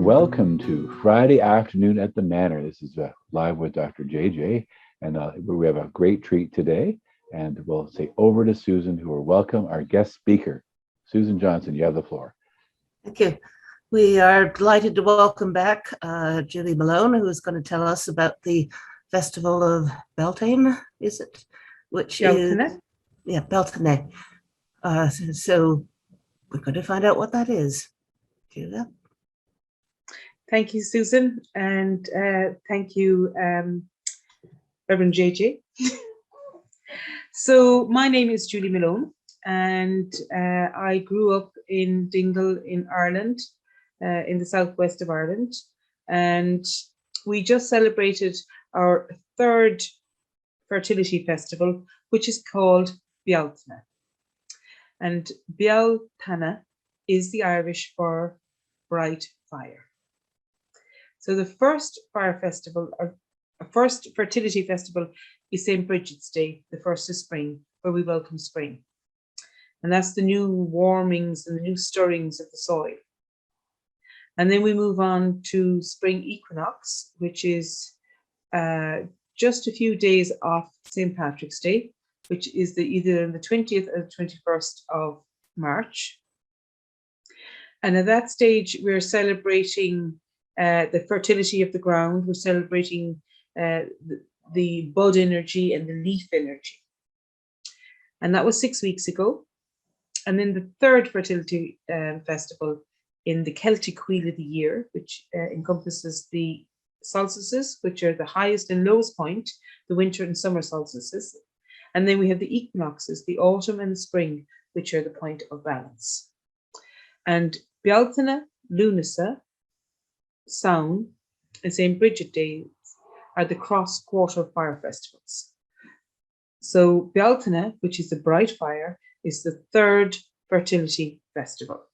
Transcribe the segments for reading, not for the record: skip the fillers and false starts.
Welcome to Friday Afternoon at the Manor. This is live with Dr. JJ, and we have a great treat today. And we'll say over to Susan, who will welcome our guest speaker. Susan Johnson, you have the floor. Thank you. We are delighted to welcome back Juli Malone, who is going to tell us about the Festival of Beltane, is it? Which Beltane. is, yeah, Beltane. So we're going to find out what that is. Julia? Thank you, Susan, and thank you, Reverend JJ. So my name is Juli Malone, and I grew up in Dingle in Ireland, in the southwest of Ireland, and we just celebrated our third fertility festival, which is called Beltane. And Beltane is the Irish for bright fire. So the first fire festival, or first fertility festival, is St. Bridget's Day, the 1st of spring, where we welcome spring. And that's the new warmings and the new stirrings of the soil. And then we move on to spring equinox, which is just a few days off St. Patrick's Day, which is either the 20th or the 21st of March. And at that stage, we're celebrating the fertility of the ground. We're celebrating the bud energy and the leaf energy. And that was 6 weeks ago. And then the third fertility festival in the Celtic Wheel of the Year, which encompasses the solstices, which are the highest and lowest point, the winter and summer solstices. And then we have the equinoxes, the autumn and the spring, which are the point of balance. And Beltane, Lunasa, Sound, and St. Bridget Day are the cross-quarter fire festivals. So Beltane, which is the bright fire, is the third fertility festival.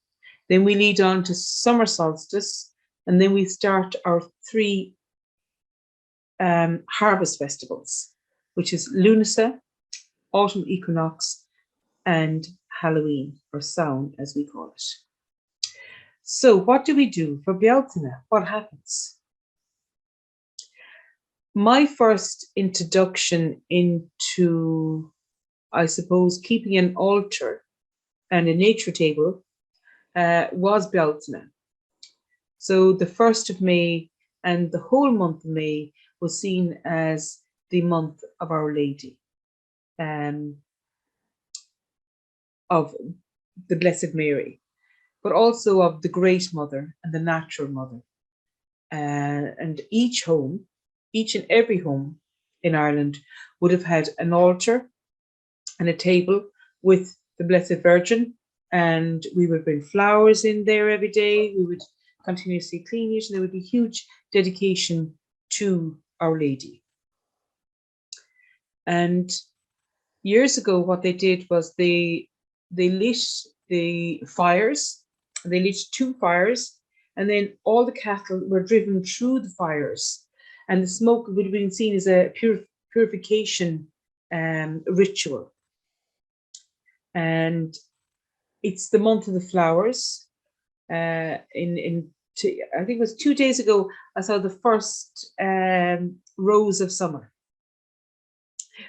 Then we lead on to summer solstice, and then we start our three harvest festivals, which is Lunasa, autumn equinox, and Halloween, or Sound, as we call it. So what do we do for Beltane? What happens? My first introduction into, I suppose, keeping an altar and a nature table was Beltane. So the 1st of May and the whole month of May was seen as the month of Our Lady, of the Blessed Mary, but also of the Great Mother and the Natural Mother. And each and every home in Ireland would have had an altar and a table with the Blessed Virgin, and we would bring flowers in there every day. We would continuously clean it, and there would be huge dedication to Our Lady. And years ago, what they did was they lit the fires. They lit 2 fires, and then all the cattle were driven through the fires, and the smoke would have been seen as a purification ritual. And it's the month of the flowers. I think it was 2 days ago, I saw the first rose of summer.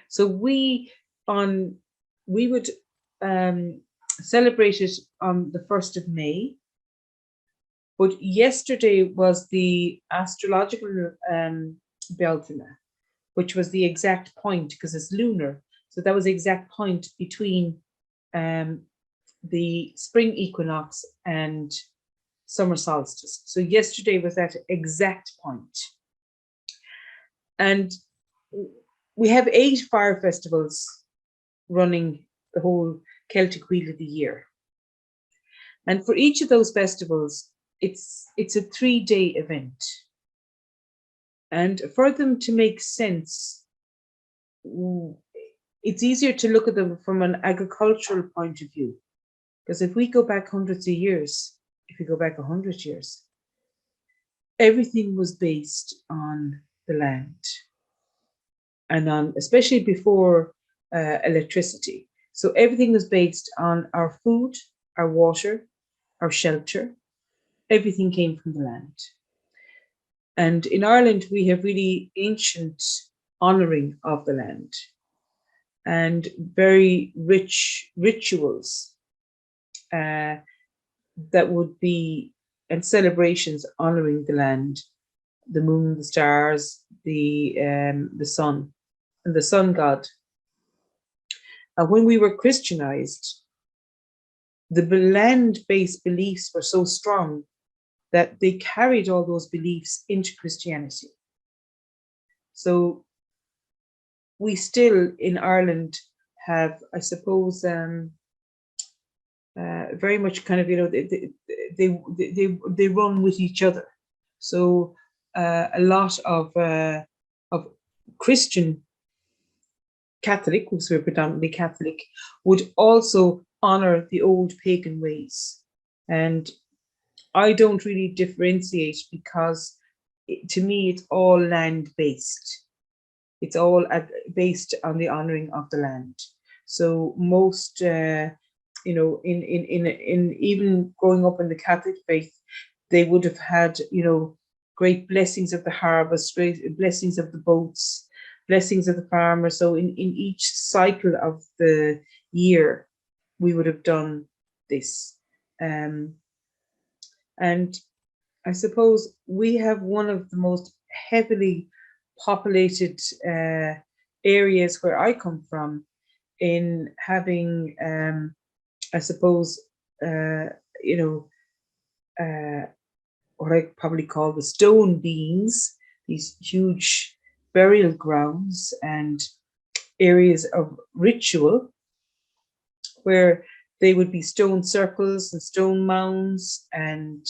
So we would celebrate it on the 1st of May. But yesterday was the astrological Beltane, which was the exact point, because it's lunar. So that was the exact point between the spring equinox and summer solstice. So yesterday was that exact point. And we have 8 fire festivals running the whole Celtic Wheel of the Year. And for each of those festivals, it's a 3-day event. And for them to make sense, it's easier to look at them from an agricultural point of view. Because if we go back hundreds of years, if we go back 100 years, everything was based on the land. And on, especially before electricity. So everything was based on our food, our water, our shelter, everything came from the land. And in Ireland, we have really ancient honouring of the land and very rich rituals that would be, and celebrations honouring the land, the moon, the stars, the sun, and the sun god. And when we were Christianized, the land-based beliefs were so strong that they carried all those beliefs into Christianity. So we still in Ireland have, I suppose, very much kind of, they run with each other. So a lot of Christian Catholic, because we're predominantly Catholic, would also honor the old pagan ways. And I don't really differentiate because to me, it's all land-based. It's all based on the honoring of the land. So most, in even growing up in the Catholic faith, they would have had, great blessings of the harvest, great blessings of the boats, blessings of the farmer. So in each cycle of the year, we would have done this. And I suppose we have one of the most heavily populated areas where I come from in having, I suppose, what I probably call the stone beings, these huge burial grounds and areas of ritual where they would be stone circles and stone mounds and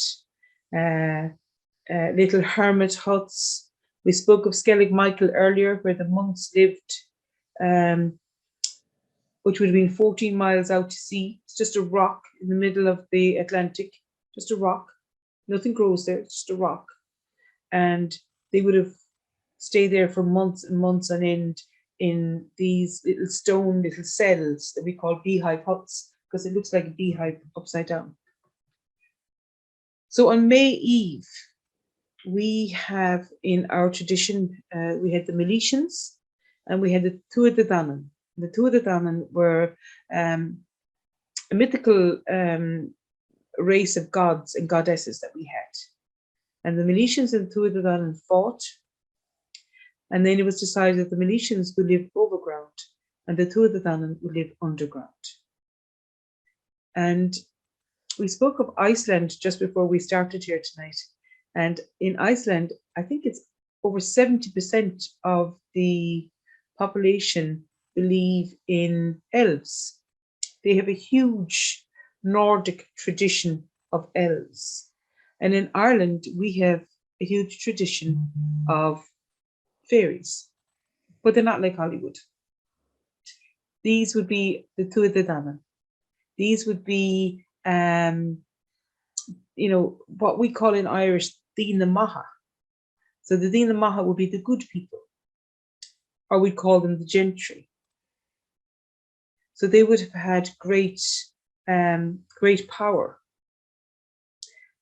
little hermit huts. We spoke of Skellig Michael earlier, where the monks lived, which would have been 14 miles out to sea. It's just a rock in the middle of the Atlantic, just a rock. Nothing grows there, it's just a rock. And they would have stayed there for months and months on end in these little stone little cells that we call beehive huts, because it looks like a beehive upside down. So on May Eve, we have in our tradition, we had the Miletians and we had the Tuatha De Danann. The Tuatha De Danann were a mythical race of gods and goddesses that we had. And the Miletians and the Tuatha De Danann fought. And then it was decided that the Miletians would live overground and the Tuatha De Danann would live underground. And we spoke of Iceland just before we started here tonight. And in Iceland, I think it's over 70% of the population believe in elves. They have a huge Nordic tradition of elves. And in Ireland, we have a huge tradition of fairies, but they're not like Hollywood. These would be the Tuatha De Danann. These would be, what we call in Irish, Dina Maha. So the Dina Maha would be the good people, or we'd call them the gentry. So they would have had great power.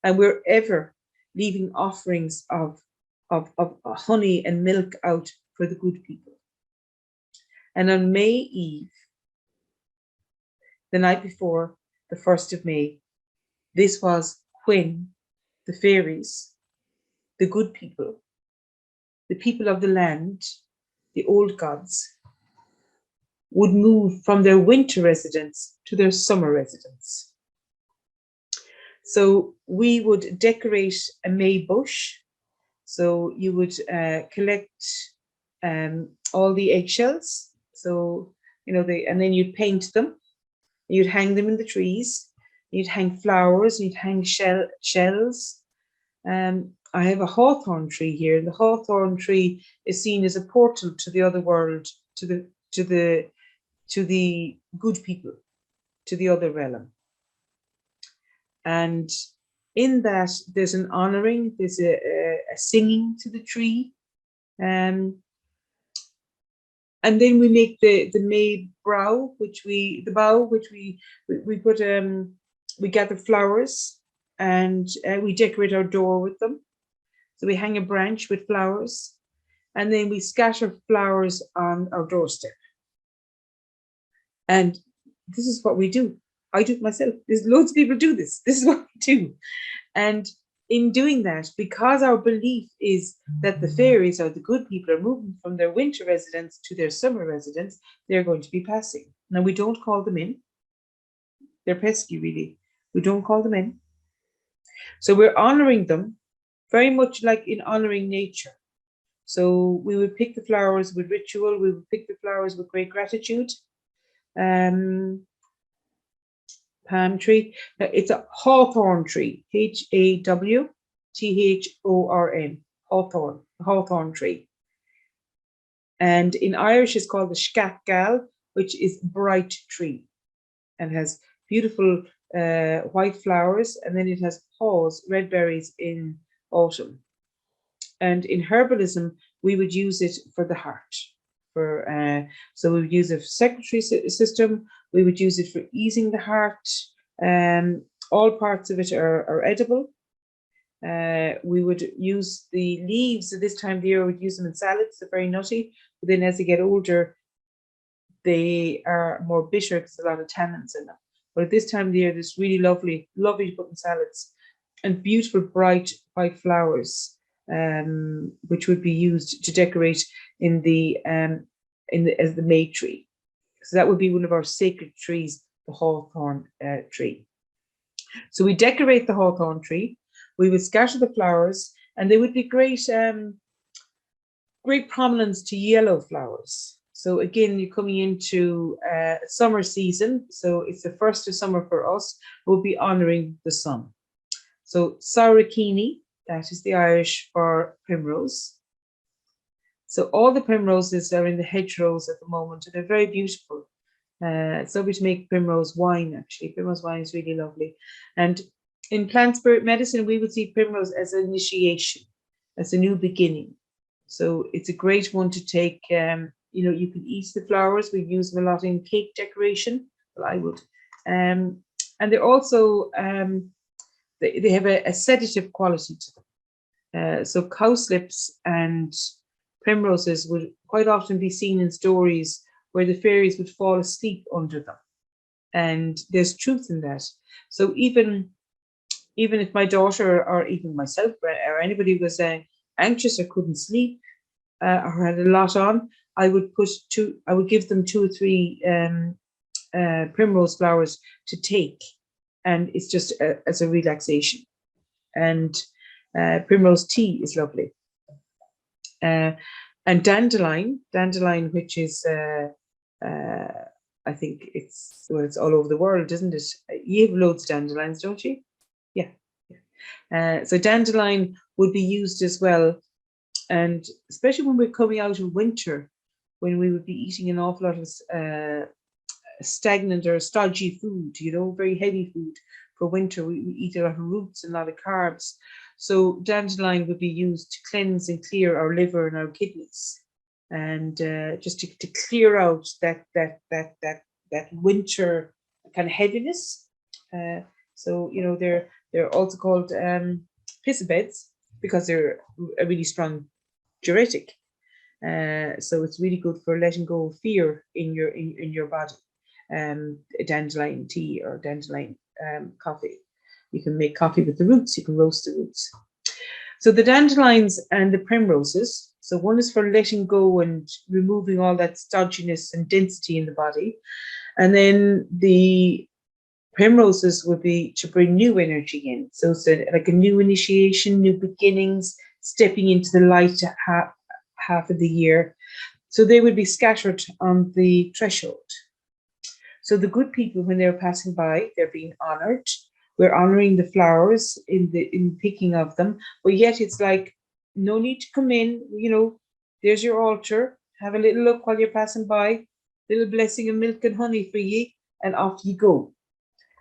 And we're ever leaving offerings of honey and milk out for the good people. And on May Eve, the night before the 1st of May, this was when the fairies, the good people, the people of the land, the old gods, would move from their winter residence to their summer residence. So we would decorate a May bush. So you would collect all the eggshells. So, and then you'd paint them. You'd hang them in the trees. You'd hang flowers. You'd hang shells. I have a hawthorn tree here. The hawthorn tree is seen as a portal to the other world, to the good people, to the other realm. And in that, there's an honoring, there's a singing to the tree. And then we make the May bough, which we put, we gather flowers and we decorate our door with them. So we hang a branch with flowers, and then we scatter flowers on our doorstep. And this is what we do. I do it myself. There's loads of people do this. This is what we do. And in doing that, because our belief is that the fairies or the good people are moving from their winter residence to their summer residence, they're going to be passing. Now, we don't call them in. They're pesky, really. We don't call them in. So we're honoring them very much like in honoring nature. So we would pick the flowers with ritual. We would pick the flowers with great gratitude. Palm tree. Now, it's a hawthorn tree, Hawthorn, hawthorn tree. And in Irish, it's called the scatgal, which is bright tree, and has beautiful white flowers, and then it has haws, red berries in autumn. And in herbalism, we would use it for the heart. So we would use a secretory system. We would use it for easing the heart. All parts of it are edible. We would use the leaves at this time of the year. We would use them in salads. They're very nutty. But then as they get older, they are more bitter because there's a lot of tannins in them. But at this time of the year, it's really lovely to put in salads, and beautiful bright white flowers, which would be used to decorate as the May tree. So that would be one of our sacred trees, the hawthorn tree. So we decorate the hawthorn tree. We would scatter the flowers, and they would be great prominence to yellow flowers. So again, you're coming into summer season. So it's the first of summer for us. We'll be honoring the sun. So Saurakini, that is the Irish for primrose. So all the primroses are in the hedgerows at the moment, and they're very beautiful. It's lovely to make primrose wine, actually. Primrose wine is really lovely. And in plant spirit medicine, we would see primrose as an initiation, as a new beginning. So it's a great one to take. You can eat the flowers. We use them a lot in cake decoration. Well, I would. And they're also, they have a sedative quality to them. So cowslips and primroses would quite often be seen in stories where the fairies would fall asleep under them. And there's truth in that. So even if my daughter or even myself or anybody was anxious or couldn't sleep or had a lot on, I would give them 2 or 3 primrose flowers to take, and it's just as a relaxation. And primrose tea is lovely. And dandelion, which is I think it's all over the world, isn't it? You have loads of dandelions, don't you? Yeah. So dandelion would be used as well, and especially when we're coming out of winter, when we would be eating an awful lot of stagnant or stodgy food, very heavy food for winter. We eat a lot of roots and a lot of carbs. So dandelion would be used to cleanse and clear our liver and our kidneys, and just to clear out that winter kind of heaviness. So they're also called piss beds because they're a really strong diuretic. So it's really good for letting go of fear in your body. Dandelion tea or dandelion coffee. You can make coffee with the roots. You can roast the roots. So the dandelions and the primroses. So one is for letting go and removing all that stodginess and density in the body, and then the primroses would be to bring new energy in. So it's like a new initiation, new beginnings, stepping into the light half of the year. So they would be scattered on the threshold. So the good people, when they're passing by, they're being honored. We're honoring the flowers in picking of them, but yet it's like, no need to come in, there's your altar, have a little look while you're passing by, little blessing of milk and honey for ye, and off you go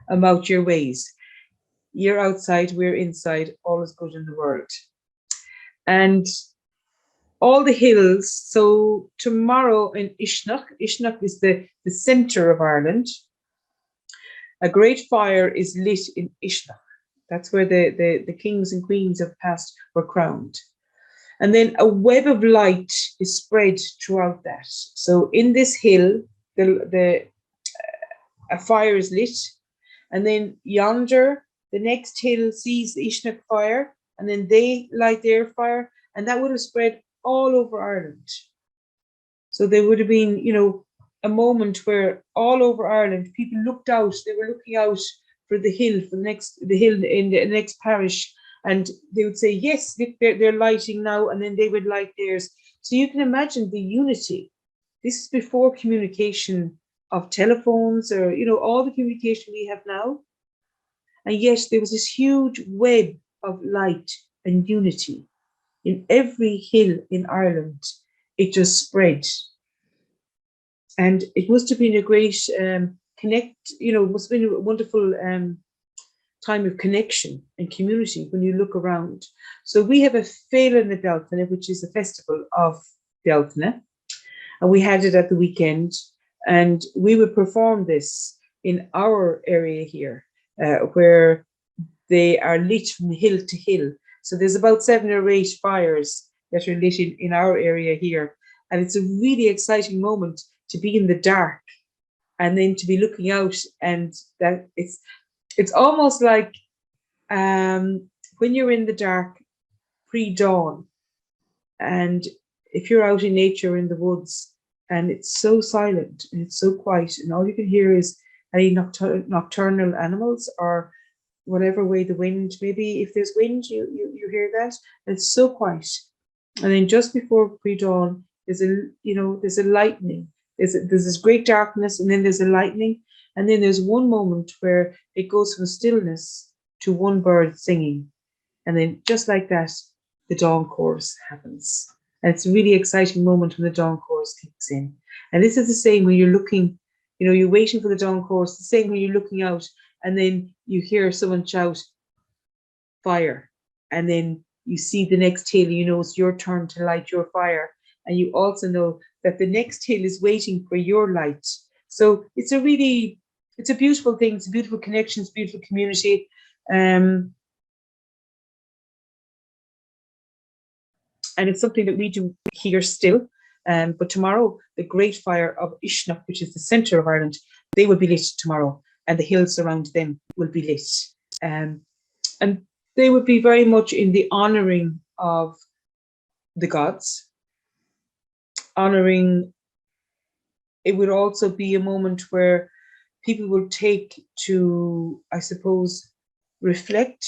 about your ways. You're outside, we're inside, all is good in the world. And all the hills, so tomorrow in Ickniach is the center of Ireland. A great fire is lit in Ickniach. That's where the kings and queens of the past were crowned. And then a web of light is spread throughout that. So in this hill, a fire is lit, and then yonder, the next hill sees the Uisneach fire, and then they light their fire, and that would have spread all over Ireland. So there would have been, a moment where all over Ireland people looked out. They were looking out for the hill, the hill in the next parish, and they would say, "Yes, they're lighting now," and then they would light theirs. So you can imagine the unity. This is before communication of telephones or all the communication we have now, and yet there was this huge web of light and unity in every hill in Ireland. It just spread. And it must have been a great must have been a wonderful time of connection and community when you look around. So we have a Féile na Beltane, which is a festival of Beltane, and we had it at the weekend, and we would perform this in our area here, where they are lit from hill to hill. So there's about 7 or 8 fires that are lit in our area here, and it's a really exciting moment to be in the dark and then to be looking out, and that it's almost like when you're in the dark pre-dawn, and if you're out in nature in the woods and it's so silent and it's so quiet, and all you can hear is any nocturnal animals or whatever way the wind, maybe if there's wind, you hear that, and it's so quiet. And then just before pre-dawn, there's a lightning. There's this great darkness, and then there's a lightning, and then there's one moment where it goes from stillness to one bird singing, and then just like that, the dawn chorus happens, and it's a really exciting moment when the dawn chorus kicks in. And this is the same when you're looking, you're waiting for the dawn chorus. The same when you're looking out, and then you hear someone shout fire, and then you see the next hill. It's your turn to light your fire, and you also know that the next hill is waiting for your light. So it's a beautiful thing. It's a beautiful connection. It's a beautiful community. And it's something that we do here still. But tomorrow, the great fire of Uisneach, which is the centre of Ireland, they will be lit tomorrow, and the hills around them will be lit. And they would be very much in the honouring of the gods. Honouring, it would also be a moment where people will take to, I suppose, reflect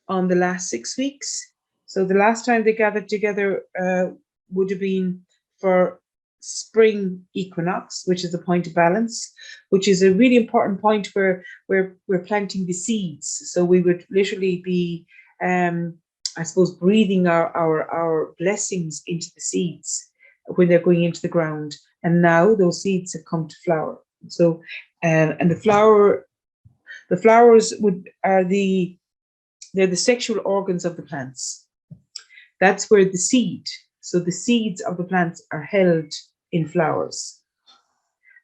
on the last 6 weeks. So the last time they gathered together would have been for spring equinox, which is the point of balance, which is a really important point where we're planting the seeds. So we would literally be, I suppose, breathing our blessings into the seeds when they're going into the ground. And now those seeds have come to flower. So, and the flowers they're the sexual organs of the plants. That's where the seeds of the plants are held in flowers.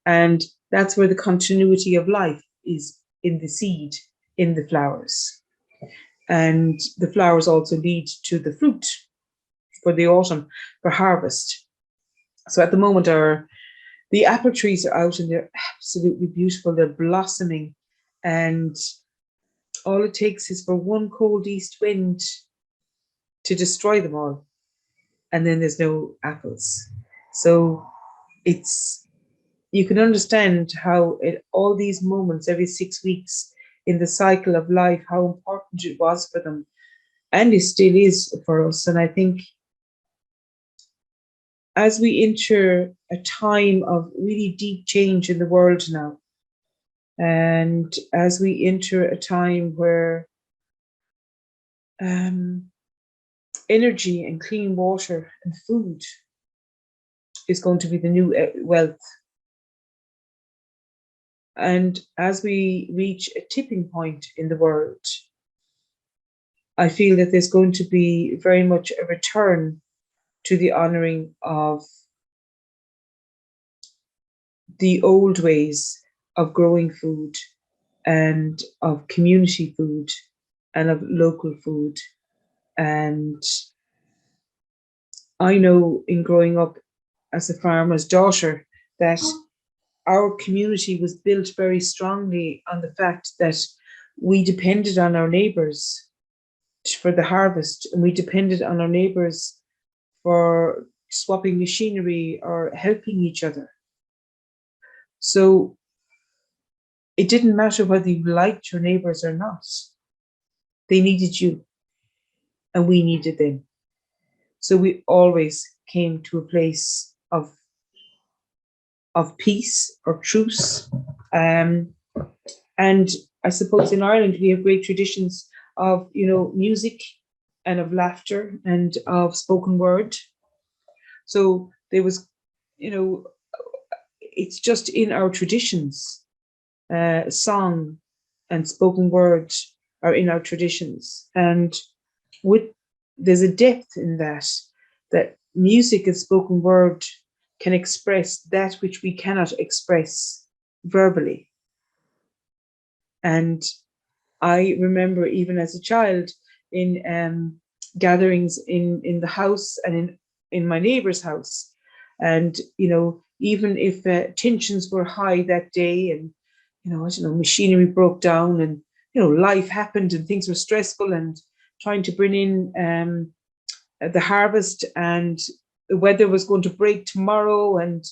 And that's where the continuity of life is, in the seed, in the flowers. And the flowers also lead to the fruit for the autumn, for harvest. So at the moment, the apple trees are out and they're absolutely beautiful. They're blossoming, and all it takes is for one cold east wind to destroy them all, and then there's no apples. So you can understand how all these moments every 6 weeks in the cycle of life, how important it was for them, and it still is for us. And I think as we enter a time of really deep change in the world now, and as we enter a time where energy and clean water and food is going to be the new wealth, and as we reach a tipping point in the world, I feel that there's going to be very much a return to the honouring of the old ways of growing food and of community food and of local food. And I know in growing up as a farmer's daughter that our community was built very strongly on the fact that we depended on our neighbours for the harvest, and we depended on our neighbours for swapping machinery or helping each other. So it didn't matter whether you liked your neighbours or not. They needed you, and we needed them. So we always came to a place of peace or truce. And I suppose in Ireland we have great traditions of, music and of laughter and of spoken word. So there was, it's just in our traditions. Song and spoken word are in our traditions, and there's a depth in that music and spoken word can express that which we cannot express verbally. And I remember even as a child in gatherings in the house and in my neighbour's house, and even if tensions were high that day, and machinery broke down, and life happened and things were stressful, and trying to bring in the harvest, and the weather was going to break tomorrow, and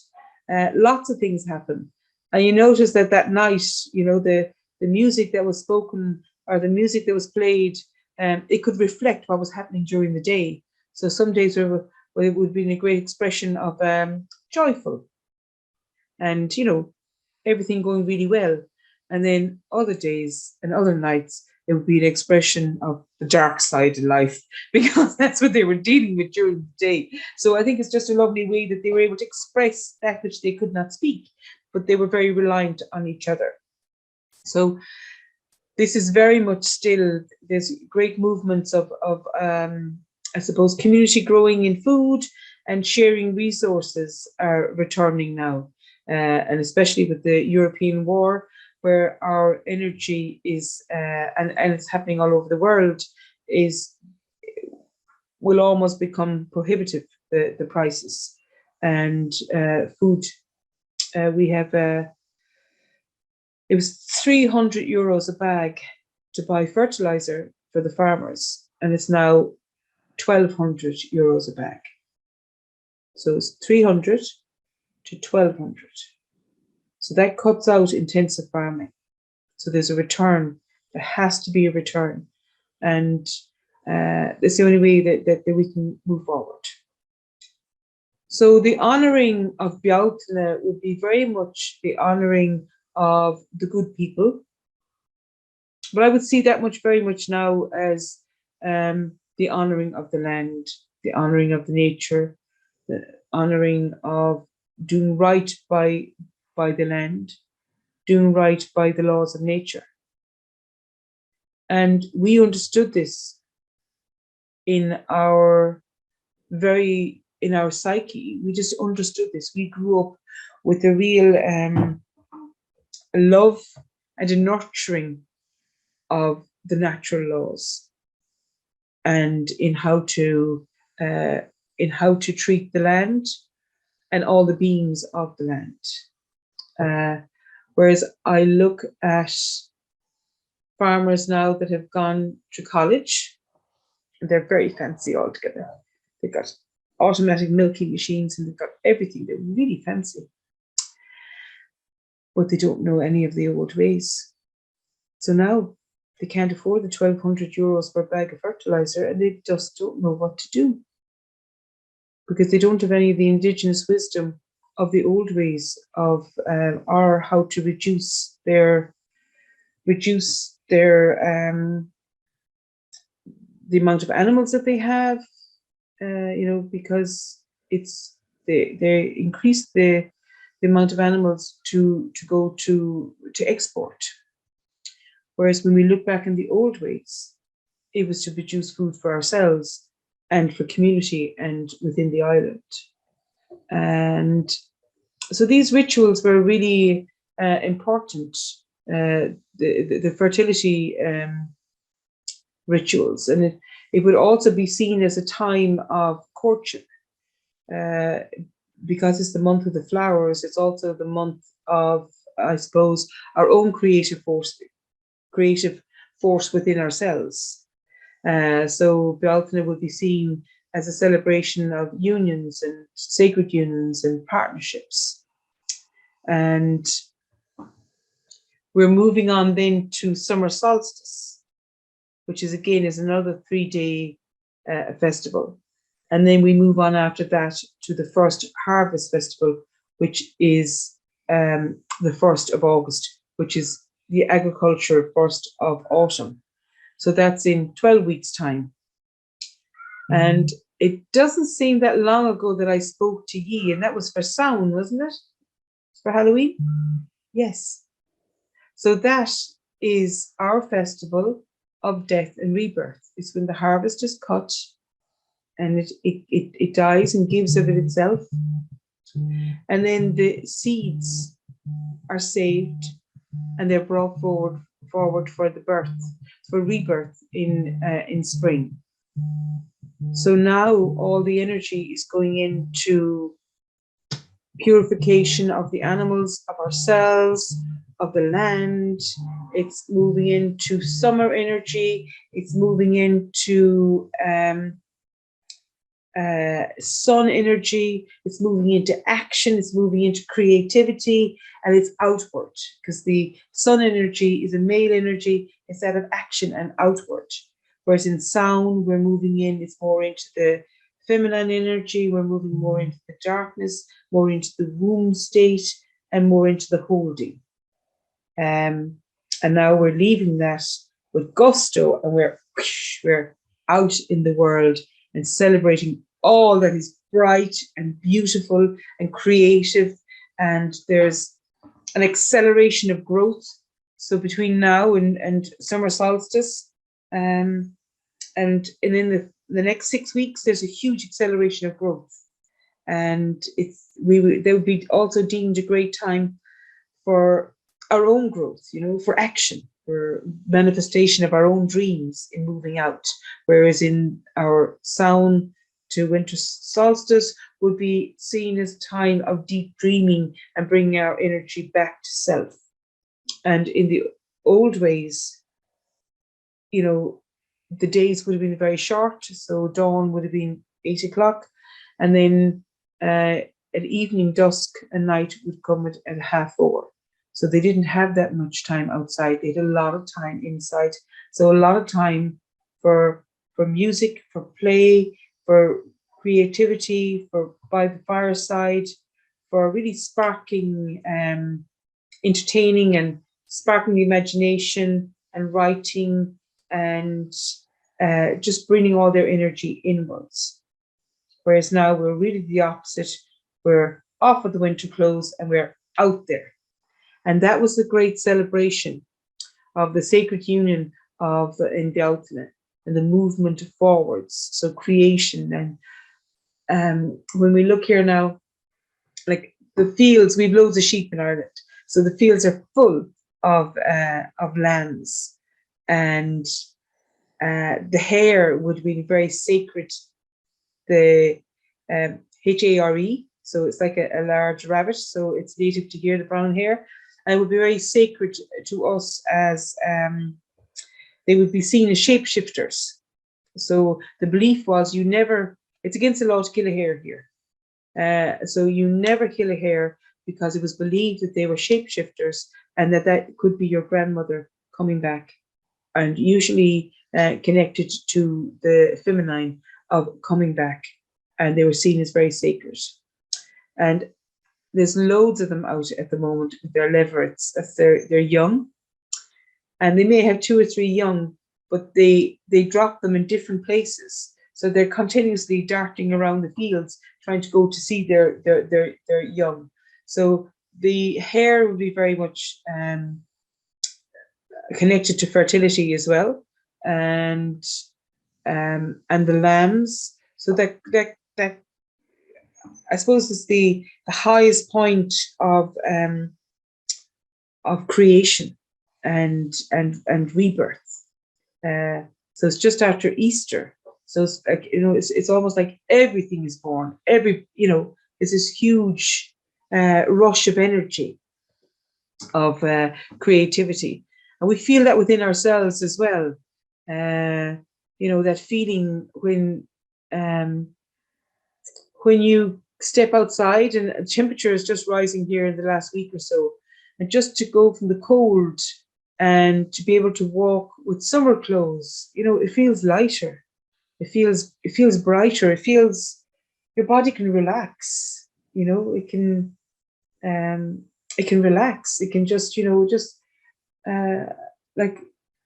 lots of things happen. And you notice that night, the music that was spoken or the music that was played, it could reflect what was happening during the day. So some days it would be a great expression of joyful, and everything going really well. And then other days and other nights, it would be an expression of the dark side of life, because that's what they were dealing with during the day. So I think it's just a lovely way that they were able to express that which they could not speak, but they were very reliant on each other. So this is very much still, there's great movements of I suppose, community growing in food and sharing resources are returning now. And especially with the European war, where our energy is, and it's happening all over the world, will almost become prohibitive, the prices. And food, we have, it was 300 euros a bag to buy fertilizer for the farmers, and it's now 1,200 euros a bag. So it's 300 to 1,200. So that cuts out intensive farming. So there's a return. There has to be a return. And that's the only way that we can move forward. So the honouring of Beltane would be very much the honouring of the good people. But I would see that very much now as the honouring of the land, the honouring of the nature, the honouring of doing right by the land, doing right by the laws of nature. And we understood this in our psyche. We just understood this. We grew up with a real love and a nurturing of the natural laws, and in how to treat the land and all the beings of the land. Whereas I look at farmers now that have gone to college, and they're very fancy altogether. They've got automatic milking machines, and they've got everything. They're really fancy, but they don't know any of the old ways. So now they can't afford the 1,200 euros for a bag of fertilizer, and they just don't know what to do, because they don't have any of the indigenous wisdom of the old ways of or how to reduce their the amount of animals that they have, because they increase the amount of animals to go to export. Whereas when we look back in the old ways, it was to produce food for ourselves and for community and within the island. And so these rituals were really important. The fertility rituals. And it would also be seen as a time of courtship. Because it's the month of the flowers, it's also the month of, I suppose, our own creative force within ourselves. So Beltane would be seen as a celebration of unions and sacred unions and partnerships. And we're moving on then to summer solstice, which is another 3-day festival. And then we move on after that to the first harvest festival, which is the 1st of August, which is the agriculture 1st of autumn. So that's in 12 weeks' time. And it doesn't seem that long ago that I spoke to ye, and that was for Samhain, wasn't it? For Halloween? Yes. So that is our festival of death and rebirth. It's when the harvest is cut and it dies and gives of it itself. And then the seeds are saved and they're brought forward for the birth, for rebirth in spring. So now all the energy is going into purification of the animals, of ourselves, of the land. It's moving into summer energy. It's moving into sun energy. It's moving into action. It's moving into creativity, and it's outward, because the sun energy is a male energy. It's that of action and outward. Whereas in sound, we're moving in, it's more into the feminine energy. We're moving more into the darkness, more into the womb state, and more into the holding. And now we're leaving that with gusto, and we're out in the world and celebrating all that is bright and beautiful and creative. And there's an acceleration of growth. So between now and summer solstice, and in the next 6 weeks, there's a huge acceleration of growth. And they would be also deemed a great time for our own growth, for action, for manifestation of our own dreams in moving out. Whereas in our Samhain to winter solstice would be seen as a time of deep dreaming and bringing our energy back to self. And in the old ways, the days would have been very short. So dawn would have been 8 o'clock, and then at evening, dusk and night would come at 4:30. So they didn't have that much time outside. They had a lot of time inside. So a lot of time for music, for play, for creativity, for by the fireside, for really sparking, entertaining and sparking the imagination and writing, and just bringing all their energy inwards. Whereas now we're really the opposite. We're off with the winter clothes and we're out there. And that was the great celebration of the sacred union in Beltane and the movement forwards. So creation. And when we look here now, like the fields, we've loads of sheep in Ireland. So the fields are full of lambs, and the hare would be very sacred. The hare, so it's like a large rabbit, so it's native to here, the brown hare, and it would be very sacred to us as they would be seen as shapeshifters. So the belief was it's against the law to kill a hare here. So you never kill a hare, because it was believed that they were shapeshifters and that could be your grandmother coming back, and usually connected to the feminine of coming back, and they were seen as very sacred. And there's loads of them out at the moment with their leverets. They're young, and they may have 2 or 3 young, but they drop them in different places. So they're continuously darting around the fields trying to go to see their young. So the hare would be very much connected to fertility as well, and the lambs. So that I suppose is the highest point of creation and rebirth. So it's just after Easter. So it's like, it's almost like everything is born. It's this huge rush of energy, of creativity. And we feel that within ourselves as well. That feeling when you step outside and the temperature is just rising here in the last week or so, and just to go from the cold and to be able to walk with summer clothes, it feels lighter. It feels brighter. It feels your body can relax. It can relax. It can just like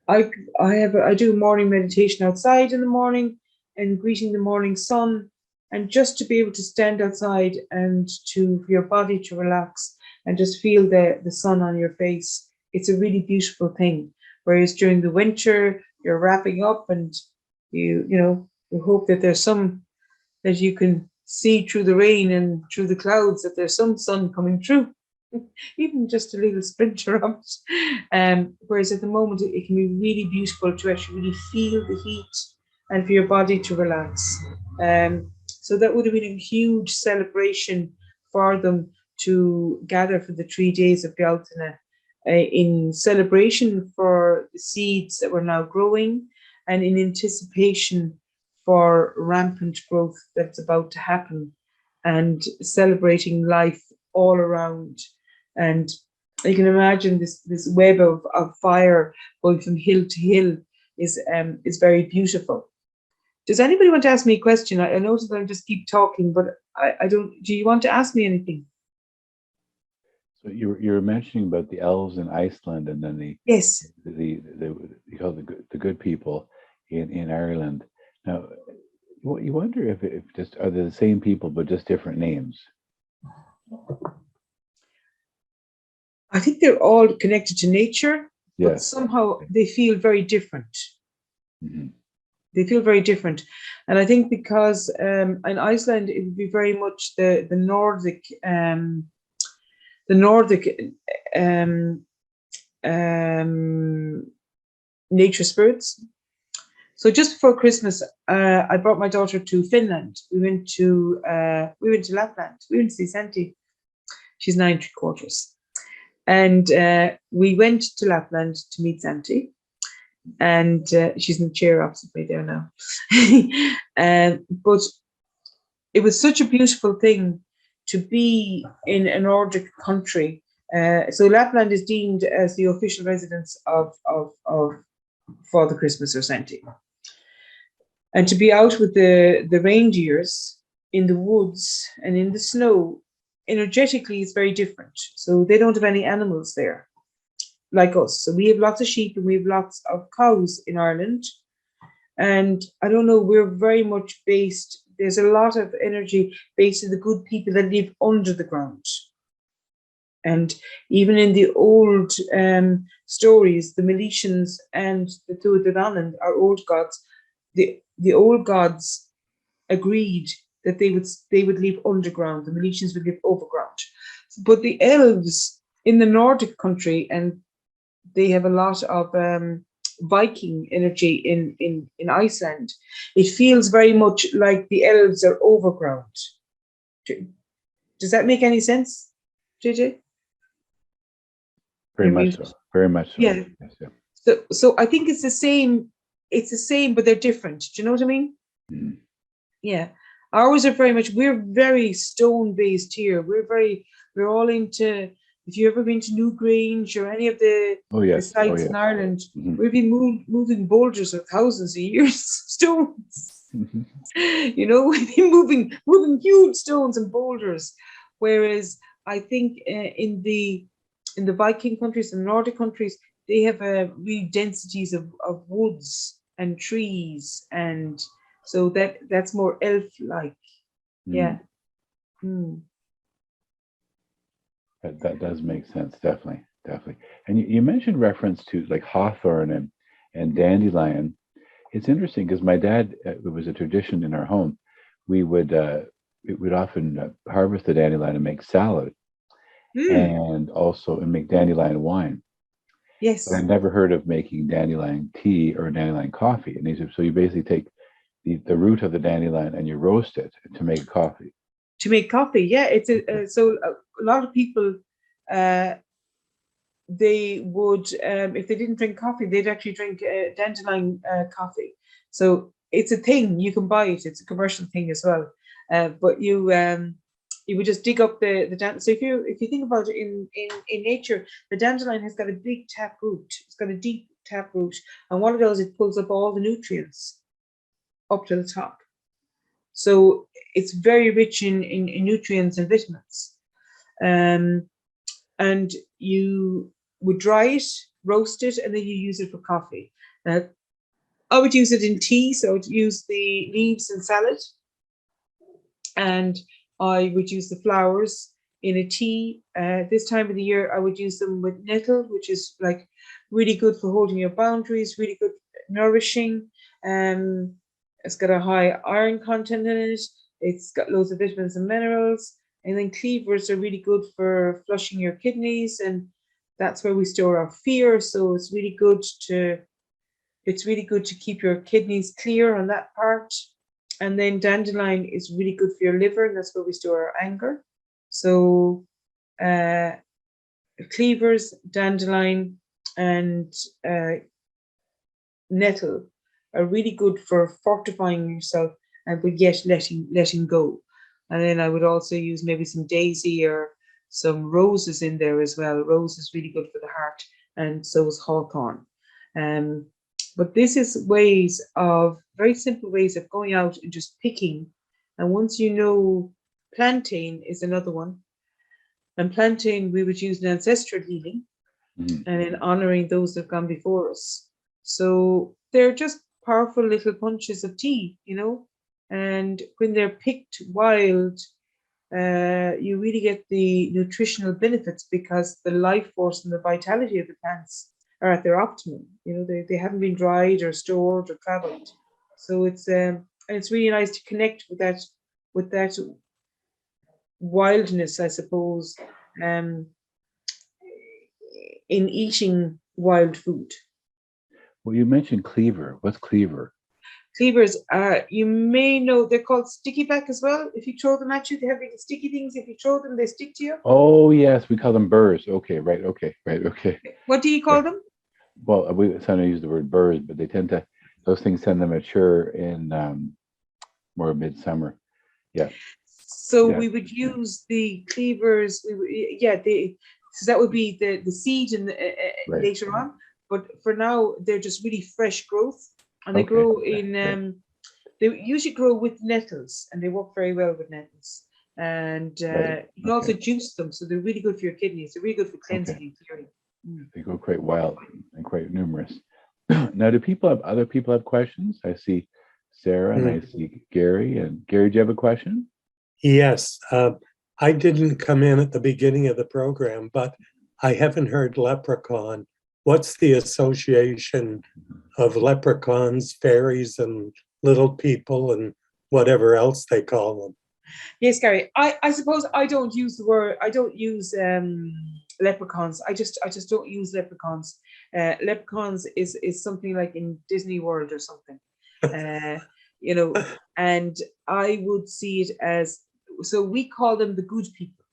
I do morning meditation outside in the morning and greeting the morning sun, and just to be able to stand outside and for your body to relax and just feel the sun on your face. It's a really beautiful thing. Whereas during the winter, you're wrapping up and you hope that there's some that you can see through the rain and through the clouds, that there's some sun coming through, even just a little splinter of it. Whereas at the moment, it can be really beautiful to actually really feel the heat and for your body to relax. So that would have been a huge celebration for them to gather for the 3 days of Beltane, in celebration for the seeds that were now growing and in anticipation for rampant growth that's about to happen, and celebrating life all around. And you can imagine this web of fire going from hill to hill is very beautiful. Does anybody want to ask me a question? I notice that I just keep talking, but I don't. Do you want to ask me anything? So you were mentioning about the elves in Iceland, and then Yes. you call the good people in Ireland. Now, you wonder if just are they the same people but just different names? I think they're all connected to nature, but Yes. somehow they feel very different. Mm-hmm. They feel very different. And I think because in Iceland, it would be very much the Nordic nature spirits. So just before Christmas, I brought my daughter to Finland. We went to Lapland. We went to see Santi. She's 9 3/4. And we went to Lapland to meet Santi. And she's in the chair opposite me there now. But it was such a beautiful thing to be in a Nordic country. So Lapland is deemed as the official residence of Father Christmas or Santi. And to be out with the reindeers in the woods and in the snow, energetically, is very different. So they don't have any animals there like us. So we have lots of sheep and we have lots of cows in Ireland. And I don't know, we're very much based, there's a lot of energy based in the good people that live under the ground. And even in the old stories, the Miletians and the Tuatha, our old gods, the old gods agreed that they would live underground. The Miletians would live overground. But the elves in the Nordic country, and they have a lot of Viking energy in Iceland. It feels very much like the elves are overground. Does that make any sense, JJ? Very much so. Very much so. Yeah. Yes, yeah. So I think it's the same. It's the same, but they're different. Do you know what I mean? Mm. Yeah. Ours are very much. We're very stone based here. We're all into. If you've ever been to Newgrange or any of the sites in Ireland, Mm-hmm. we've been moving boulders for thousands of years, stones. Mm-hmm. We've been moving huge stones and boulders. Whereas I think in the Viking countries and Nordic countries, they have real densities of woods and trees, and so that's more elf-like. Mm. Yeah. Mm. That does make sense, definitely. And you mentioned reference to like hawthorn and dandelion. It's interesting because my dad, it was a tradition in our home. We would often harvest the dandelion and make salad, and also make dandelion wine. Yes. But I never heard of making dandelion tea or dandelion coffee. And these are, so you basically take the root of the dandelion and you roast it to make coffee. To make coffee, yeah. It's so a lot of people, uh, they would, if they didn't drink coffee, they'd actually drink dandelion coffee. So it's a thing, you can buy it. It's a commercial thing as well. But you would just dig up the dandelion. So if you think about it in nature, the dandelion has got a big tap root. It's got a deep tap root, and what it does, it pulls up all the nutrients up to the top. So it's very rich in nutrients and vitamins. And you would dry it, roast it, and then you use it for coffee. I would use it in tea, so I would use the leaves in salad, and I would use the flowers in a tea. This time of the year, I would use them with nettle, which is like really good for holding your boundaries, really good, nourishing. It's got a high iron content in it. It's got loads of vitamins and minerals. And then cleavers are really good for flushing your kidneys, and that's where we store our fear. So it's really good to keep your kidneys clear on that part. And then dandelion is really good for your liver, and that's where we store our anger. So cleavers, dandelion, and nettle are really good for fortifying yourself, and but yet letting go. And then I would also use maybe some daisy or some roses in there as well. Rose is really good for the heart, and so is hawthorn. But this is very simple ways of going out and just picking. And once you know, plantain is another one. And plantain, we would use in ancestral healing and in honoring those that have gone before us. So they're just powerful little punches of tea, and when they're picked wild, you really get the nutritional benefits because the life force and the vitality of the plants are at their optimum. They haven't been dried or stored or traveled. So it's really nice to connect with that wildness, I suppose, in eating wild food. Well, you mentioned cleaver. What's cleaver? Cleavers, you may know, they're called sticky back as well. If you throw them at you, they have little sticky things. If you throw them, they stick to you. Oh, yes, we call them burrs. Okay, right. Okay, right. Okay. What do you call them? Well, we sometimes use the word burrs, but those things tend to mature in more midsummer. Yeah. So Yeah. we would use the cleavers. So that would be the seed Right. later on. But for now, they're just really fresh growth, and they Okay. grow in. They usually grow with nettles, and they work very well with nettles. And you can also juice them, so they're really good for your kidneys. They're really good for cleansing and clearing. They go quite wild and quite numerous. Now, do other people have questions? I see Sarah and I see Gary. And Gary, do you have a question? Yes. I didn't come in at the beginning of the program, but I haven't heard leprechaun. What's the association of leprechauns, fairies, and little people, and whatever else they call them? Yes, Gary. I suppose I don't use the word. I don't use leprechauns. I just don't use leprechauns. Leprechauns is something like in Disney World or something. And I would see it as, so we call them the good people.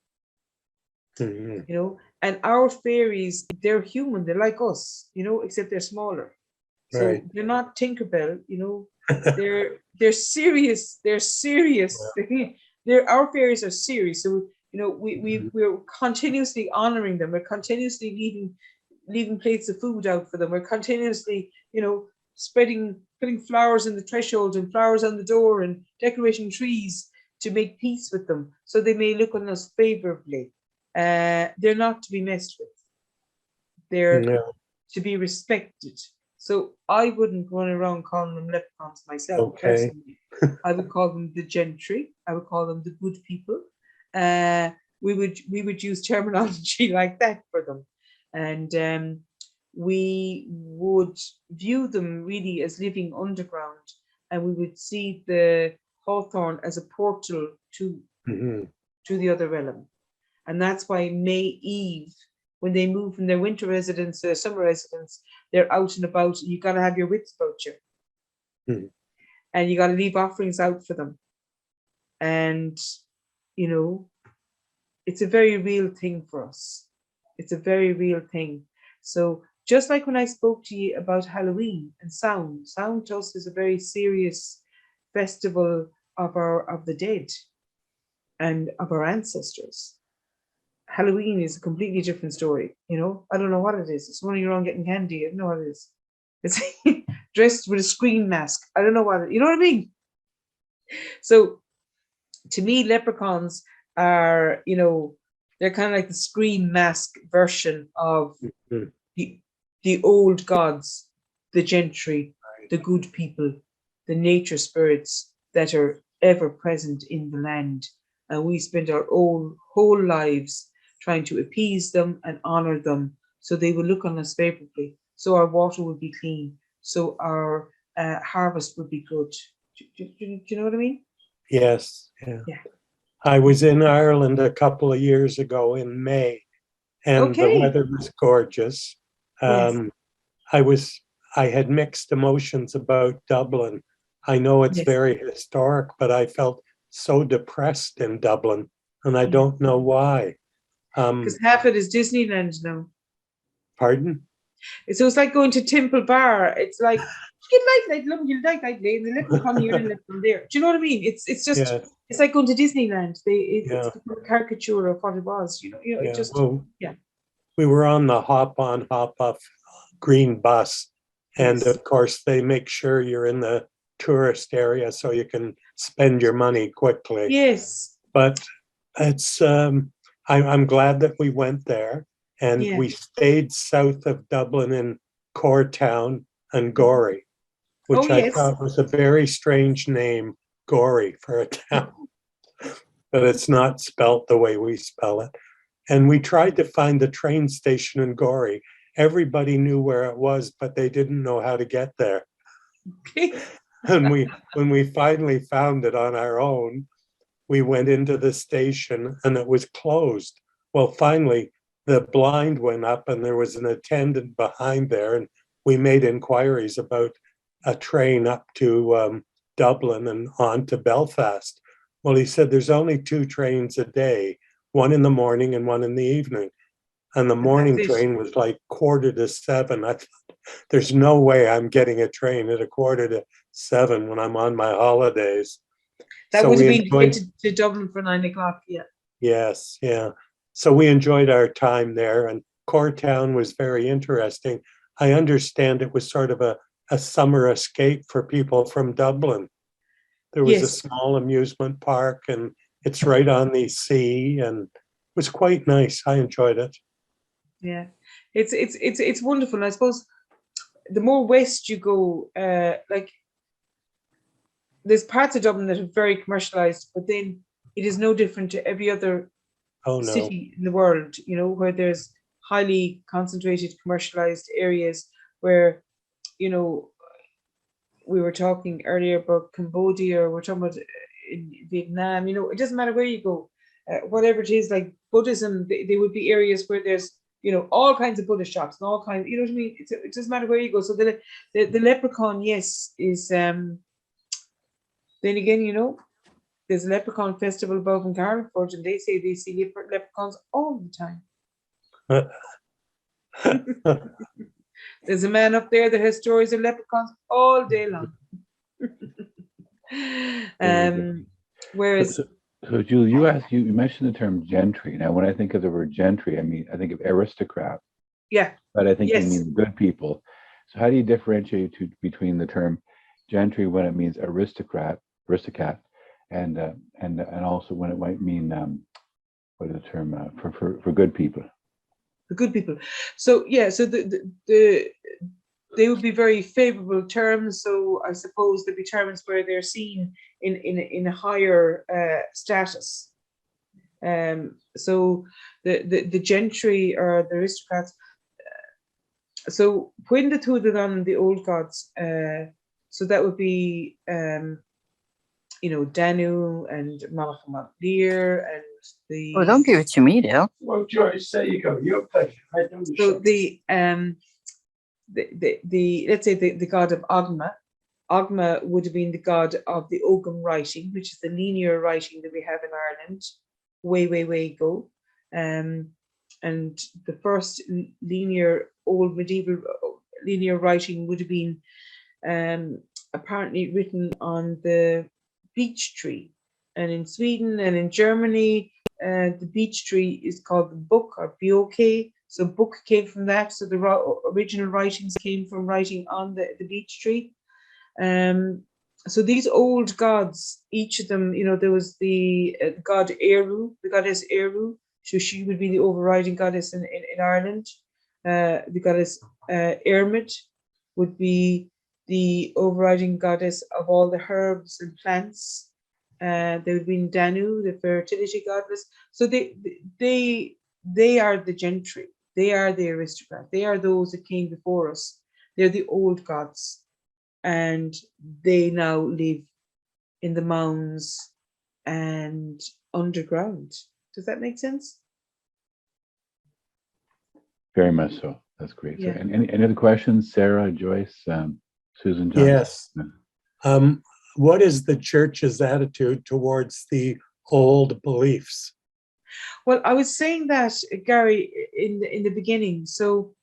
And our fairies, they're human. They're like us, except they're smaller. So they're not Tinkerbell. They're serious. They're serious. Our fairies are serious. So we're continuously honoring them. We're continuously leaving plates of food out for them. We're continuously putting flowers in the threshold and flowers on the door and decorating trees to make peace with them, so they may look on us favorably. They're not to be messed with. They're to be respected. So I wouldn't run around calling them leprechauns myself. Okay. Personally. I would call them the gentry. I would call them the good people. We would use terminology like that for them, and we would view them really as living underground, and we would see the hawthorn as a portal to the other realm. And that's why May Eve when they move from their winter residence to their summer residence, they're out and about. You got to have your wits about you. And you got to leave offerings out for them. And, you know, it's a very real thing for us. It's a very real thing. So just like when I spoke to you about Halloween and sound to us is a very serious festival of the dead and of our ancestors. Halloween is a completely different story, you know. I don't know what it is. It's running around getting candy. I don't know what it is. It's dressed with a screen mask. I don't know what it, you know what I mean? So to me, leprechauns are, you know, they're kind of like the screen mask version of the old gods, the gentry, the good people, the nature spirits that are ever present in the land. And we spend our whole lives trying to appease them and honor them so they will look on us favorably, so our water will be clean, so our harvest will be good. Do you know what I mean? Yes. Yeah. I was in Ireland a couple of years ago in May, and the weather was gorgeous. I had mixed emotions about Dublin. I know it's very historic, but I felt so depressed in Dublin, and I don't know why. Because half it is Disneyland now. Pardon? So it's like going to Temple Bar. It's like you like the leprechaun here and leprechaun there. Do you know what I mean? It's just it's like going to Disneyland. It's a caricature of what it was. You know, it just We were on the hop on, hop off green bus, and of course they make sure you're in the tourist area so you can spend your money quickly. Yes. But it's I'm glad that we went there, and we stayed south of Dublin in Cortown and Gorey, which I thought was a very strange name, Gorey, for a town. But it's not spelt the way we spell it. And we tried to find the train station in Gorey. Everybody knew where it was, but they didn't know how to get there. And when we finally found it on our own, we went into the station and it was closed. Well, finally, the blind went up and there was an attendant behind there, and we made inquiries about a train up to Dublin and on to Belfast. Well, he said there's only 2 trains a day, one in the morning and one in the evening. And the morning train was like 6:45. I thought, there's no way I'm getting a train at 6:45 when I'm on my holidays. That would have been to get to Dublin for 9 o'clock, Yes, yeah. So we enjoyed our time there, and Cortown was very interesting. I understand it was sort of a summer escape for people from Dublin. There was a small amusement park, and it's right on the sea, and it was quite nice. I enjoyed it. Yeah, it's wonderful. And I suppose the more west you go, like there's parts of Dublin that are very commercialized, but then it is no different to every other city in the world, you know, where there's highly concentrated commercialized areas where, you know, we were talking earlier about Cambodia, or we're talking about in Vietnam, you know, it doesn't matter where you go, whatever it is, like Buddhism, there would be areas where there's, you know, all kinds of Buddhist shops and all kinds, you know what I mean? It doesn't matter where you go. So the leprechaun, yes, is, then again, you know, there's a leprechaun festival above in Carlingford, and they say they see leprechauns all the time. There's a man up there that has stories of leprechauns all day long. Whereas, so Julie, you mentioned the term gentry. Now, when I think of the word gentry, I think of aristocrat. Yeah. But I think you mean good people. So how do you differentiate between the term gentry when it means aristocrat, and also when it might mean what is the term for good people? The good people. So yeah, so they would be very favorable terms. So I suppose there'd be terms where they're seen in a higher status. So the gentry or the aristocrats. So when the two on the old gods, so that would be you know, Danu and Malacham Lear and the. Oh, don't give it to me, Dale. Well, Joyce, there you go. Your pleasure. I know the So show. the let's say the god of Ogma. Ogma would have been the god of the Ogham writing, which is the linear writing that we have in Ireland, way ago. And the first linear old medieval linear writing would have been apparently written on the beech tree. And in Sweden and in Germany, the beech tree is called the book or bok. So book came from that. So the original writings came from writing on the beech tree. So these old gods, each of them, there was the god Eru, the goddess Eru. So she would be the overriding goddess in Ireland. The goddess Ermid would be the overriding goddess of all the herbs and plants. There would be Danu, the fertility goddess. So they are the gentry. They are the aristocrats. They are those that came before us. They're the old gods. And they now live in the mounds and underground. Does that make sense? Very much so. That's great. Yeah. So, any other questions, Sarah, Joyce, Susan, John? Yes. What is the church's attitude towards the old beliefs? Well, I was saying that, Gary, in the beginning. So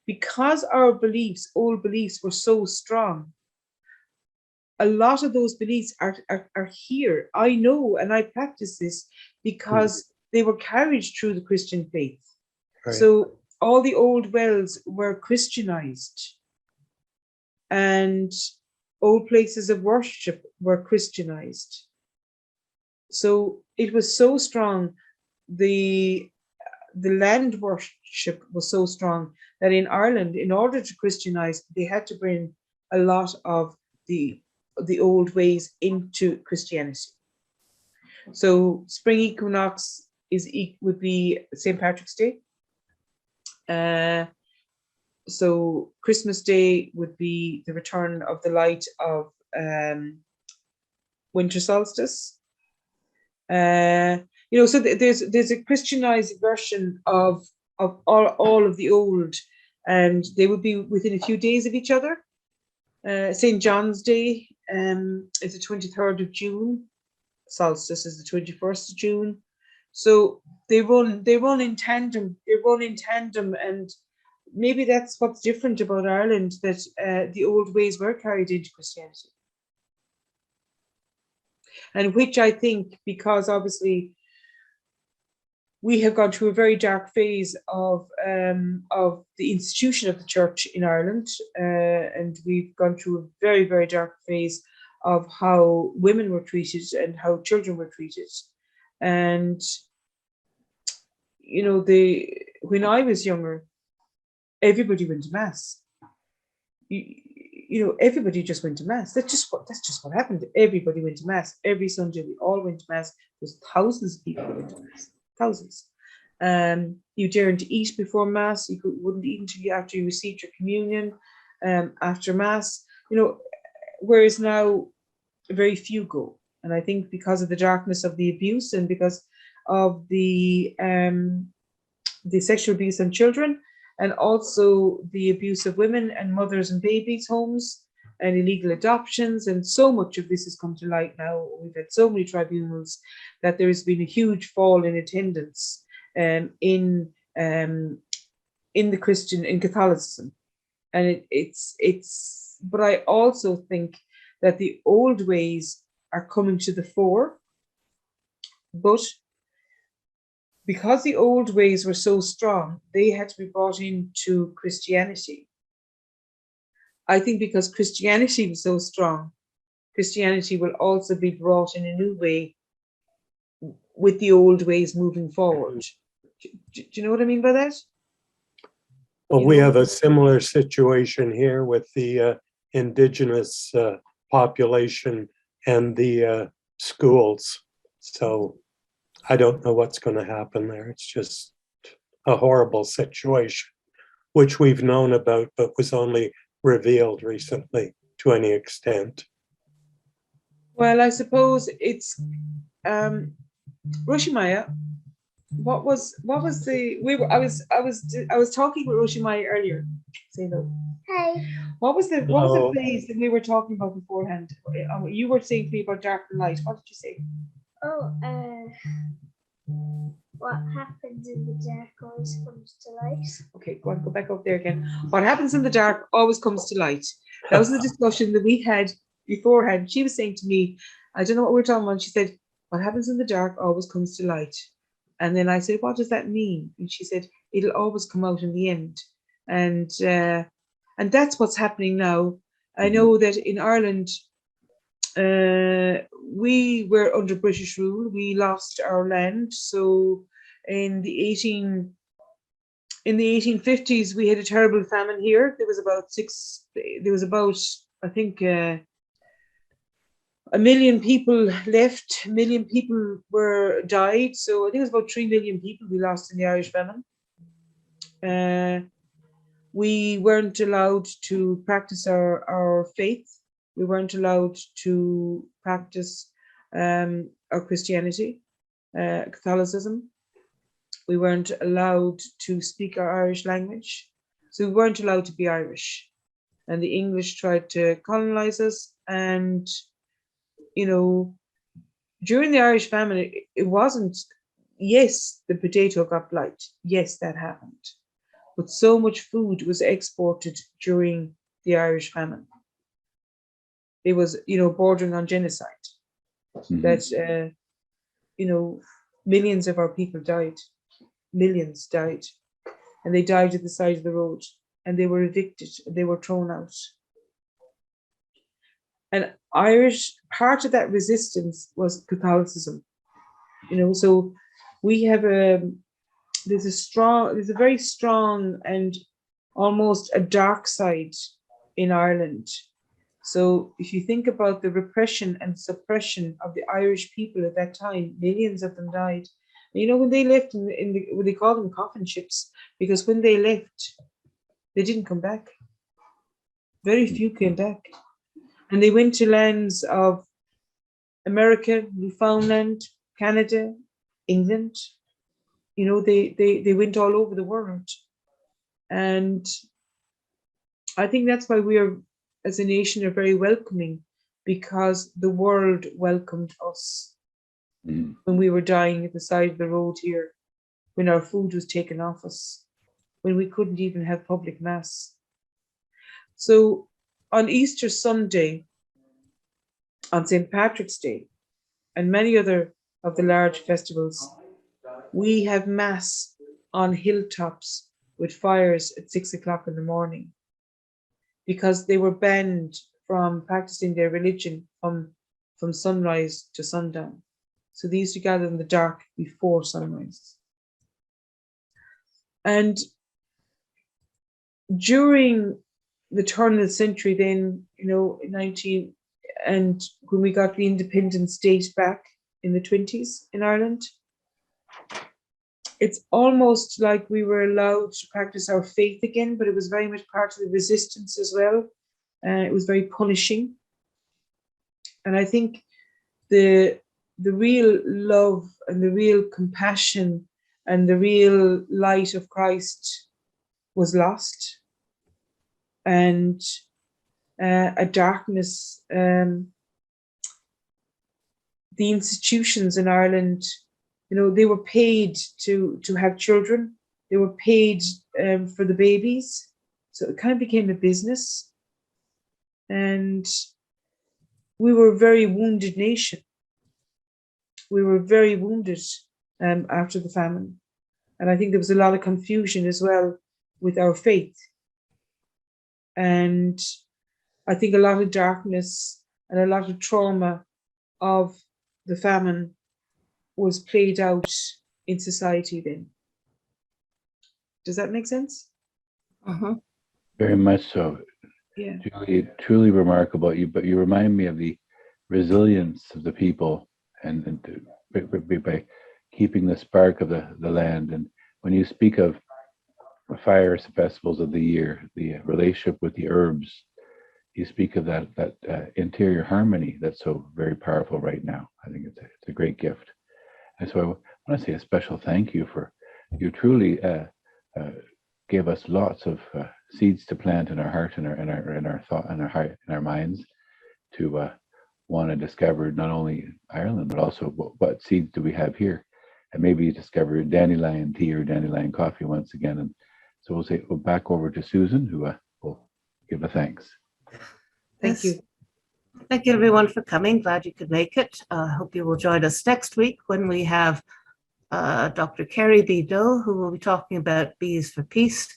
because our beliefs, old beliefs, were so strong, a lot of those beliefs are here. I know, and I practice this because they were carried through the Christian faith. Right. So all the old wells were Christianized, and old places of worship were Christianized. So it was so strong. The land worship was so strong that in Ireland, in order to Christianize, they had to bring a lot of the old ways into Christianity. So spring equinox would be St. Patrick's Day. So Christmas Day would be the return of the light of winter solstice. So there's a Christianized version of all of the old, and they would be within a few days of each other. St. John's Day is the 23rd of June. Solstice is the 21st of June. So they run in tandem. They run in tandem, and maybe that's what's different about Ireland, that the old ways were carried into Christianity. And which I think, because obviously we have gone through a very dark phase of the institution of the church in Ireland, and we've gone through a very, very dark phase of how women were treated and how children were treated. And when I was younger, everybody went to mass. Everybody just went to mass. That's just what happened. Everybody went to mass every Sunday. We all went to mass. There's thousands of people who went to mass. Thousands. You daren't eat before mass. You wouldn't eat until after you received your communion. After mass, whereas now very few go. And I think because of the darkness of the abuse and because of the sexual abuse on children, and also the abuse of women and mothers and babies' homes and illegal adoptions. And so much of this has come to light now. We've had so many tribunals that there has been a huge fall in attendance in Catholicism. And but I also think that the old ways are coming to the fore. But because the old ways were so strong, they had to be brought into Christianity. I think because Christianity was so strong, Christianity will also be brought in a new way with the old ways moving forward. Do you know what I mean by that? Well, we have a similar situation here with the indigenous population and the schools. So I don't know what's going to happen there. It's just a horrible situation, which we've known about, but was only revealed recently to any extent. Well, I suppose it's Roshimaya, what was the I was talking with Roshimaya earlier. Say hello. Hey. What was the Hello. place that we were talking about beforehand? You were saying to me about dark and light. What did you say? Oh, what happens in the dark always comes to light. Okay, go on, go back up there again. What happens in the dark always comes to light. That was the discussion that we had beforehand. She was saying to me, I don't know what we're talking about. She said, what happens in the dark always comes to light. And then I said, what does that mean? And she said, it'll always come out in the end. And that's what's happening now. I know that in Ireland, we were under British rule. We lost our land. So in the 1850s, we had a terrible famine here. There was about I think 1 million people left. 1 million people died. So I think it was about 3 million people we lost in the Irish famine. We weren't allowed to practice our faith. We weren't allowed to practice our Christianity, Catholicism. We weren't allowed to speak our Irish language. So we weren't allowed to be Irish. And the English tried to colonize us. And, you know, during the Irish famine, it wasn't, yes, the potato got blight. Yes, that happened. But so much food was exported during the Irish famine. It was, bordering on genocide. That, millions of our people died. Millions died. And they died at the side of the road. And they were evicted. They were thrown out. And Irish, part of that resistance was Catholicism. So we have there's a very strong and almost a dark side in Ireland. So if you think about the repression and suppression of the Irish people at that time, millions of them died. When they left when they call them coffin ships, because when they left, they didn't come back. Very few came back. And they went to lands of America, Newfoundland, Canada, England. They went all over the world. And I think that's why we are, as a nation, are very welcoming, because the world welcomed us when we were dying at the side of the road here, when our food was taken off us, when we couldn't even have public mass. So on Easter Sunday, on St. Patrick's Day, and many other of the large festivals, we have mass on hilltops with fires at 6 o'clock in the morning, because they were banned from practicing their religion from sunrise to sundown. So they used to gather in the dark before sunrise. And during the turn of the century, then, and when we got the independent state back in the 20s in Ireland, it's almost like we were allowed to practice our faith again, but it was very much part of the resistance as well. It was very punishing. And I think the real love and the real compassion and the real light of Christ was lost. And a darkness, the institutions in Ireland, they were paid to have children. They were paid for the babies. So it kind of became a business. And we were a very wounded nation. We were very wounded after the famine. And I think there was a lot of confusion as well with our faith. And I think a lot of darkness and a lot of trauma of the famine was played out in society then. Does that make sense? Very much so. Yeah. Julie, truly remarkable. But you remind me of the resilience of the people, and by keeping the spark of the land. And when you speak of the fire festivals of the year, the relationship with the herbs, you speak of that interior harmony that's so very powerful right now. I think it's a great gift. And so I want to say a special thank you for you truly gave us lots of seeds to plant in our heart and our thought and our heart and our minds to want to discover not only Ireland but also what seeds do we have here, and maybe discover dandelion tea or dandelion coffee once again. And so we'll back over to Susan, who will give a thanks. Thank you. Thank you, everyone, for coming. Glad you could make it. Hope you will join us next week when we have Dr. Carrie B. Doe, who will be talking about bees for peace.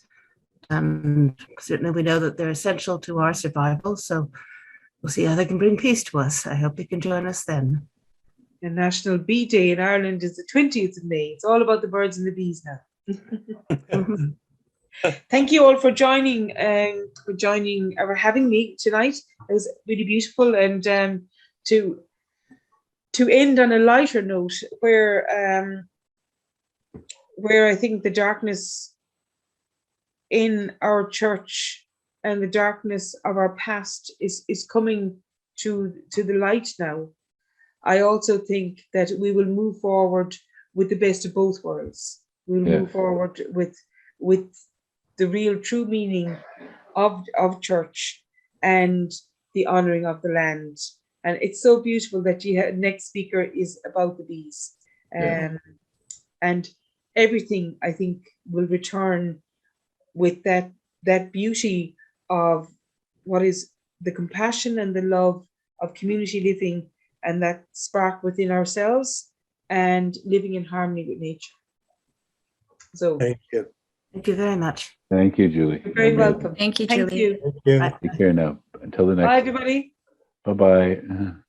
And certainly we know that they're essential to our survival. So we'll see how they can bring peace to us. I hope you can join us then. The National Bee Day in Ireland is the 20th of May. It's all about the birds and the bees now. Thank you all for joining or having me tonight. It was really beautiful, and to end on a lighter note, where I think the darkness in our church and the darkness of our past is coming to the light now. I also think that we will move forward with the best of both worlds. We'll move forward with the real true meaning of church and the honouring of the land. And it's so beautiful that next speaker is about the bees. And everything, I think, will return with that beauty of what is the compassion and the love of community living, and that spark within ourselves and living in harmony with nature. So Thank you. Thank you very much. Thank you, Julie. you're very welcome. Thank you, Thank Julie. you. Thank you. Bye. Take care now. Until the Bye, next. everybody. Bye-bye.